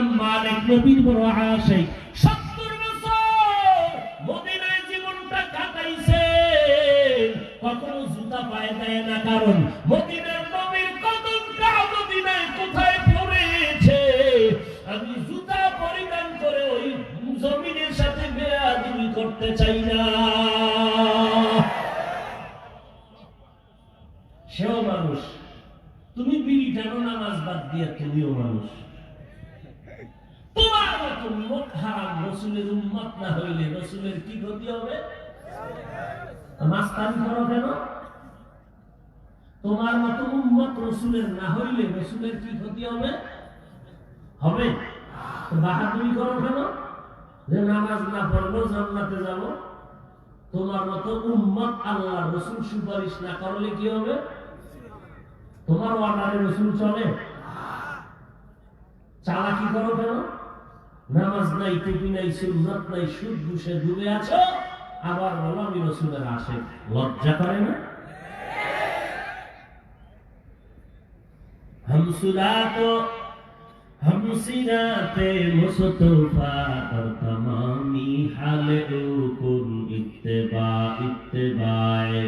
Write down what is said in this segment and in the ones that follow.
ইমাম মালিক নবীর বড় আশিক 70 বছর মদিনায় জীবনটা কাটাইছে, কখনো জুতা পায়ে দেয় না, কারণ মদিনার নবীর কদমটা মদিনায় কোথায় পড়েছে। আমি জুতা পরিধান করে ওই জমিনের সাথে বেয়াদবি করতে চাই না। সেও মানুষ, তুমি বিড়ি টানো নামাজ বাদ দিয়া, তুমিও মানুষ। তোমার মতো মুখ হারাম রসুলের উম্মত না হইলে রসুলের কি ক্ষতি হবে? মাস্তানি করো কেন? তোমার মতো উম্মত রসুলের না হইলে রসুলের কি ক্ষতি হবে? হবে। বাহাদুরি করো কেন যে নামাজ না পড়লেও জান্নাতে যাব? তোমার মতো উম্মত আল্লাহ রসুল সুপারিশ না করলে কি হবে? তোমার অর্ডারে রসুল চলে? চালাকি করো কেন? নামাজ নাই, টুপি নাই, সুন্নাত নাই, সুদ ঘুষে ডুবে আছো, আবার বলো আমি রসুলের আশিক। লজ্জা করে না? हम सिराते मुस्तफा और तमामी हाले कुन इत्तेबाए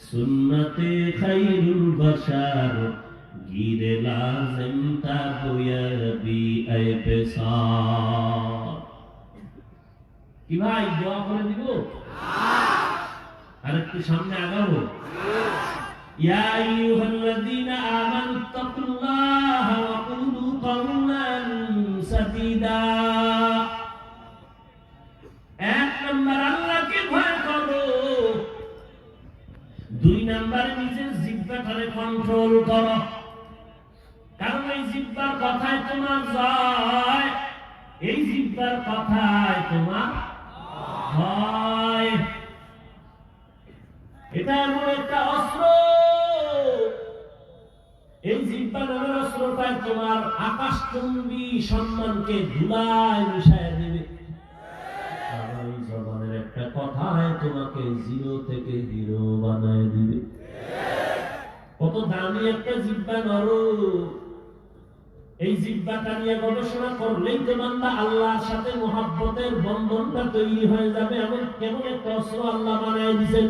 सुन्नते खैरुल बशर गिरे लाजिम ताबुयबी ऐ बेसार। কি ভাই দোয়া করে দিব? আর একটু সামনে আগাবো। ইয়া আইয়ুহাল্লাযীনা আমানু তাকুল্লাহা ওয়া কুলু কাওলান সাদীদা। এক নাম্বার আল্লাহকে ভয় করো, দুই নাম্বার নিজের জিহ্বাটারে কন্ট্রোল করো, কারণ এই জিহ্বার কথায় তোমার জয়, এই জিহ্বার কথায় তোমার ভয়। এটা এমন একটা অস্ত্র, এই জিহ্বা নামের অস্ত্রটায় তোমার আকাশচুম্বী সম্মানকে ধুলায় মিশায় দেবে। আর এই জবানের একটা কথায় তোমাকে জিরো থেকে হিরো বানায় দিবে। কত দামি একটা জিহ্বা নরো, এই জিহ্বাটা নিয়ে গবেষণা করলেই তো বান্দা আল্লাহর সাথে মুহাব্বতের বন্ধনটা তৈরি হয়ে যাবে। এমন কেমন একটা অস্ত্র আল্লাহ বানায় দিয়েছেন।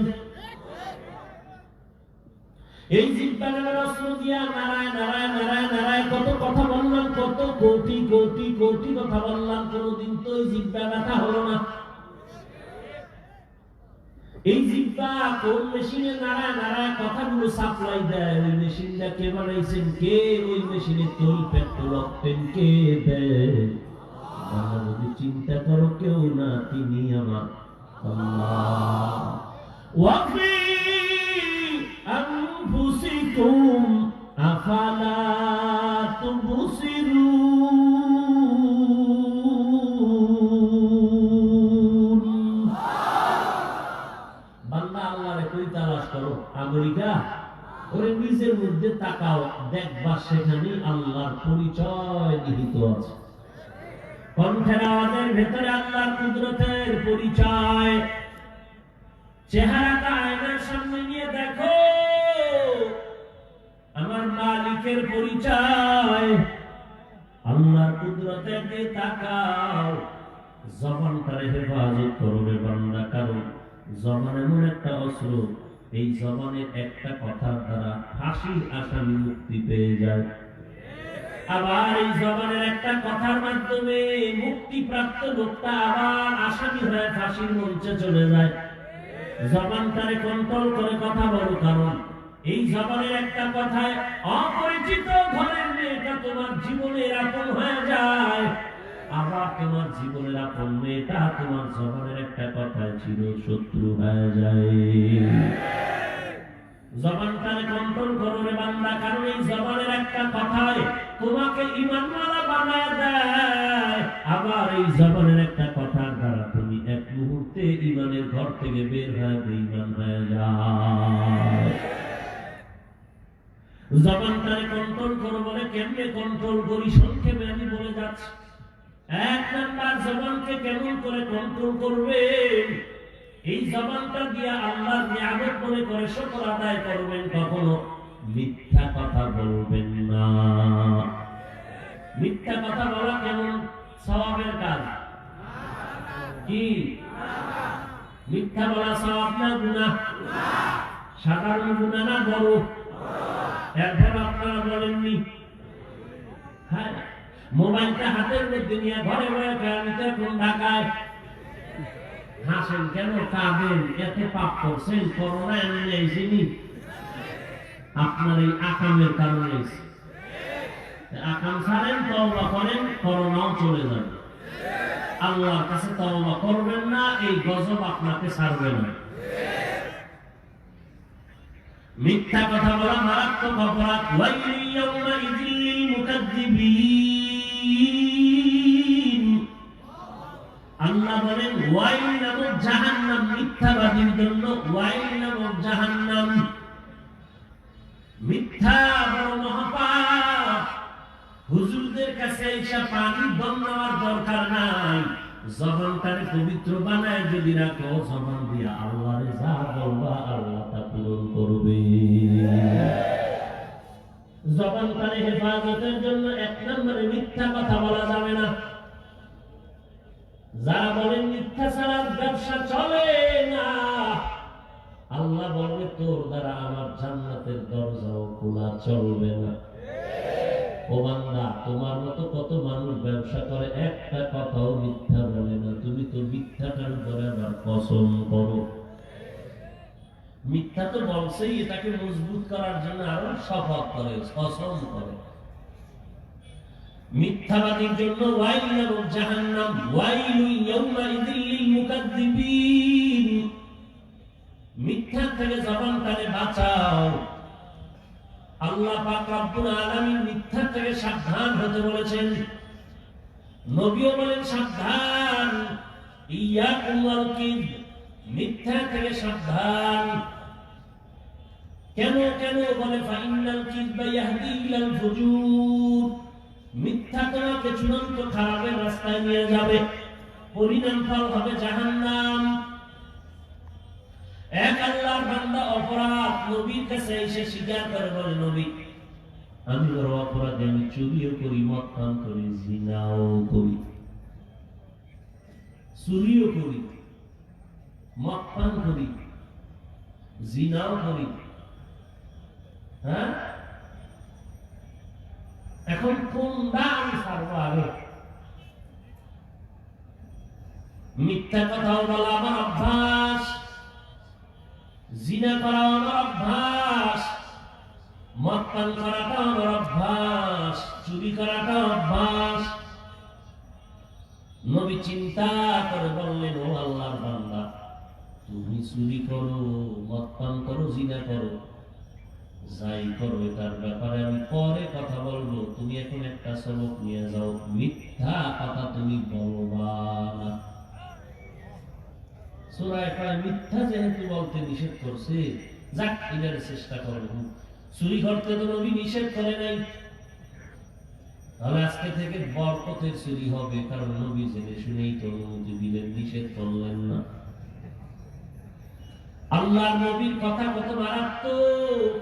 এই জিহ্বা নামের অস্ত্র দিয়া নারায় নারায় নারায় নারায় কত কথা বললাম, কত কোটি কোটি কোটি কথা বললাম, কোনদিন তো এই জিহ্বা ব্যথা হলো না। এই জিহ্বা কোন মেশিনে নারায় নারায় কথাগুলো সাপ্লাই দেয়? ওই মেশিনটা কে বানাইছেন? কে? ওই মেশিনে তৈল পেট্রোল অক্টেন কে দেয়? বাবা যদি চিন্তা করো, কেউ না, তিনি আমার আল্লাহ। ওয়াফি আনফুসিকুম আফালা তুবসিরুন। বান্দা আল্লাহরে কই তালাশ করো? আমেরিকা? ওরে নিজের মধ্যে তাকাও, দেখবা সেখানে আল্লাহর পরিচয় নিহিত আছে। কণ্ঠের আওয়াজের ভেতরে আল্লাহর কুদরতের পরিচয়। চেহারাটা আয়নার সামনে নিয়ে দেখো, আমার মালিকের পরিচয়। আল্লাহর কুদরতের দিকে তাকাও, জবানটারে হেফাজত করবে বান্দা, কারণ জবান এমন একটা অস্ত্র, এই জবানের একটা কথার দ্বারা ফাঁসির আসামি মুক্তি পেয়ে যায়। আবার এই জবানের একটা কথার মাধ্যমে মুক্তিপ্রাপ্ত লোকটা আবার আসামি হয়ে ফাঁসির মঞ্চে চলে যায়। জবানটারে কন্ট্রোল করে কথা বলো, কারণ এই জবানের একটা কথায় অপরিচিত ঘরের মেয়েটা তোমার জীবনের আপন হয়ে যায়, আবার তোমার জীবনের আপন মেয়েটা তোমার জবানের একটা কথায় চির শত্রু হয়ে যায়। জবানটারে কন্ট্রোল করো রে বান্দা, কারণ এই জবানের একটা কথায় তোমাকে ঈমানওয়ালা বানায় দেয়, আবার এই জবানের একটা কথার দ্বারা তুমি এক মুহূর্তে ঈমানের ঘর থেকে বের হয়ে বেঈমান হয়ে যাও। জবানটারে কন্ট্রোল করো বলে কেমনে কন্ট্রোল করি? সংক্ষেপে আমি বলে যাচ্ছি। এক নাম্বার, জবানকে কেমন করে কন্ট্রোল করবে? এই জবানটা দিয়ে আল্লাহর নিয়ামত মনে করে শুকর আদায় করবেন, কখনো মিথ্যা কথা বলবেন না। মিথ্যা কথা বলা কেমন? কি মিথ্যা বলা সওয়াব না গুনাহ? সাধারণ গুনাহ না বড়? এরপর আপনারা বলেননি। হ্যাঁ, মোবাইলটা হাতের মধ্যে নিয়ে ঘরে বসে আমি তো এখন ঢাকায়। হাসেন কেন? কাঁদেন? এত পাপ করছেন, করোনা এনে এসেনি, আপনার এই আকামের কারণে এসে। আকাম ছাড়েন, তওবা করেন, করোনাও চলে যাবে। আল্লাহর কাছে তওবা করবেন না, এই গজব আপনাকে ছাড়বে না। মিথ্যা কথা বলা মারাত্মক অপরাধ। ওয়াইলুল ইয়াউমাইযিল লিল মুকাজ্জিবিন। আল্লাহ বলেন ওয়াইল নামক জাহান্নাম মিথ্যাবাদীর জন্য। ওয়াইল নামক জাহান্নাম, মিথ্যা বড় মহাপাপ। হুজুরদের কাছে এসে পানি দম নেওয়ার দরকার নাই। জবানটারে পবিত্র বানায় যদি রাখো, জবান দিয়া আল্লাহরে যা বলবা আল্লাহ তা পূরণ করবে। জবানটারে হেফাজতের জন্য এক নম্বরে মিথ্যা কথা বলা যাবে না। যারা বলেন মিথ্যা ছাড়া ব্যবসা চলে না, আল্লাহ বলবে তোর দ্বারা আমার জান্নাতের দরজাও খোলা চলবে না। ও বান্দা, তোমার মতো কত মানুষ ব্যবসা করে, একটা কথাও মিথ্যা বলে না। তুমি তো মিথ্যাটার উপরে আবার কসম করো। মিথ্যা তো বলছেই, এটাকে মজবুত করার জন্য আরো শপথ করে, কসম করে। মিথ্যাবাদীর জন্য ওয়াইল নামক জাহান্নাম। ওয়াইলু ইয়াউমাইযিল লিল মুকাজ্জিবিন। মিথ্যা থেকে জবানটাকে বাঁচাও। আল্লাহ পাক রব্বুল আলামিন মিথ্যা থেকে সাবধান হতে বলেছেন। নবীও বলেন সাবধান, ইয়াকুম ওয়াল কিযব, মিথ্যা থেকে সাবধান। কেন কেন বলে ফাইনাল কিযবা ইয়াহদি ইলাল ফুজুর। মিথ্যা তোমাকে চূড়ান্ত খারাপের রাস্তায় নিয়ে যাবে, পরিণাম ফল হবে জাহান্নাম। এক আল্লাহর বান্দা অপরাধ নবীর কাছে এসে স্বীকার করে, বলে নবী আমি বড় অপরাধী, আমি চুরিও করি, মদ পান করি, জিনাও করি। চুরিও করি, মদ পান করি, জিনাও করি। হ্যাঁ, এখন কোনটা আমি ছাড়বো আগে? মিথ্যা কথাও বলা আমার অভ্যাস, জিনা করা আমার অভ্যাস, মদ পান করাটা আমার অভ্যাস, চুরি করাটা অভ্যাস। নবী চিন্তা করে বললেন, ও আল্লাহর বান্দা, তুমি চুরি করো, মদ পান করো, জিনা করো, যাই করো, এটার ব্যাপারে আমি পরে কথা বলবো। তুমি এখন একটা সবক নিয়ে যাও, মিথ্যা কথা তুমি বলবা না। সূরা ইকরায় মিথ্যা যেহেতু বলতে নিষেধ করছে, যাক এটার চেষ্টা করব। চুরি করতে তো নবী নিষেধ করে নাই, তাহলে আজকে থেকে বরকতের চুরি হবে, কারণ নবী জেনে শুনেই তো অনুমতি দিলেন, নিষেধ করলেন না। আল্লাহর নবীর কথা কত মারাত্মক।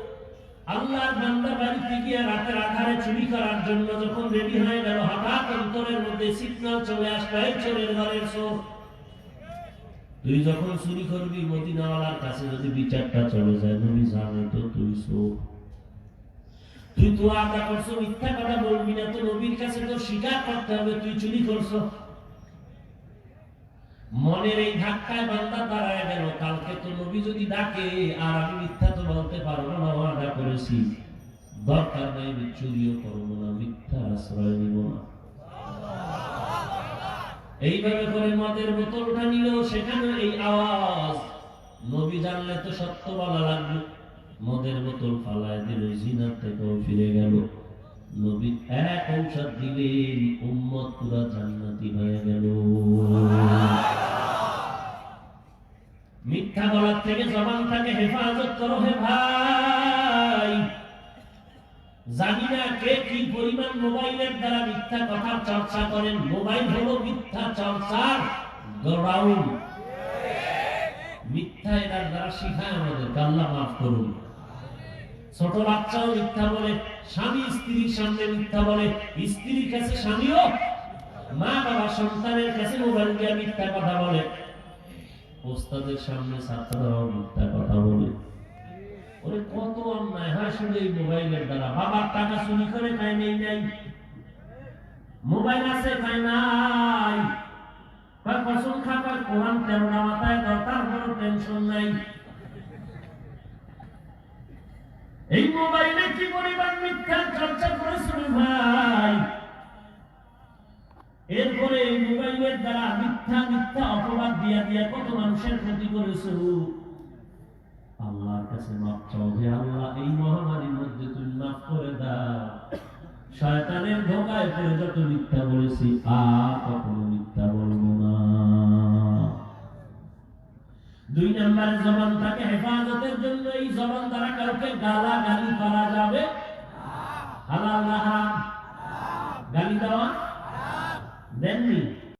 আল্লাহর বান্দা বাড়িতে গিয়ে রাতের আধারে চুরি করার জন্য যখন রেডি হয়ে গেল, হঠাৎ অন্তরের মধ্যে সিগন্যাল চলে আসলো, এই চোরের ঘরের চোর, তুই যখন চুরি করবি মদিনাওয়ালার কাছে যদি বিচারটা চলে যায়, নবী জানে তো তুই চোর, তুই তো আদা করছো, মিথ্যা কথা বলবি না, তো নবীর কাছে তো স্বীকার করতে হবে তুই চুরি করছো। মনের এই ধাক্কায় বান্দা দাঁড়ায় গেল, কালকে তো নবী যদি ডাকে আর আমি মিথ্যা তো বলতে পারবো না, ওয়াদা করেছি, দরকার নাই, আমি চুরিও করবো না, মিথ্যা আশ্রয় নিব না। এইভাবে করে মদের বোতলটা নিল, সেখানে এই আওয়াজ। নবী জানলে তো সত্য বলা লাগবে, মদের বোতল ফালায় দিল, জিনার থেকেও ফিরে গেল। নবী এক ঔষধ দিলেন, উম্মত পুরা জান্নাতি হয়ে গেল। মিথ্যা বলার থেকে জবানটাকে হেফাজত করো হে ভাই। জানি না কে কি পরিমাণ মোবাইলের দ্বারা মিথ্যা কথার চর্চা করেন। মোবাইল হলো মিথ্যা চর্চার গোডাউন। মিথ্যা এটার দ্বারা শিখায় আমাদের, আল্লাহ মাফ করুন। ছোট বাচ্চাও মিথ্যা বলে, স্বামী স্ত্রীর সামনে মিথ্যা বলে, স্ত্রীর কাছে স্বামীও, মা বাবার সন্তানের কাছে মোবাইল দিয়ে মিথ্যা কথা বলে, ওস্তাদের সামনে ছাত্ররাও মিথ্যা কথা বলে। ওরে কত অন্যায় হয় শুধু এই মোবাইলের দ্বারা। বাবার টাকা চুরি করে খায় নাই, মোবাইল আছে খায় নাই, কসম খাবার কোরআন 13টা মাথায় দাও, তারপরও টেনশন নাই। এই মোবাইলে কি পরিমাণ মিথ্যা চর্চা করেছিল ভাই। এরপরে এই মোবাইলের দ্বারা মিথ্যা মিথ্যা অপবাদ দিয়া দিয়া কত মানুষের ক্ষতি করেছে। আল্লাহর কাছে মাফ চাও, হে আল্লাহ এই মহামারীর মধ্যে তুমি মাফ করে দাও। শয়তানের ধোঁকায় পড়ে যত মিথ্যা বলেছি আর কখনো মিথ্যা বলবো না। 2 নম্বরে জবানটাকে হেফাজতের জন্য এই জবান দ্বারা কাউকে গালাগালি করা যাবে হালাল না হারাম? গালি দেওয়া দেননি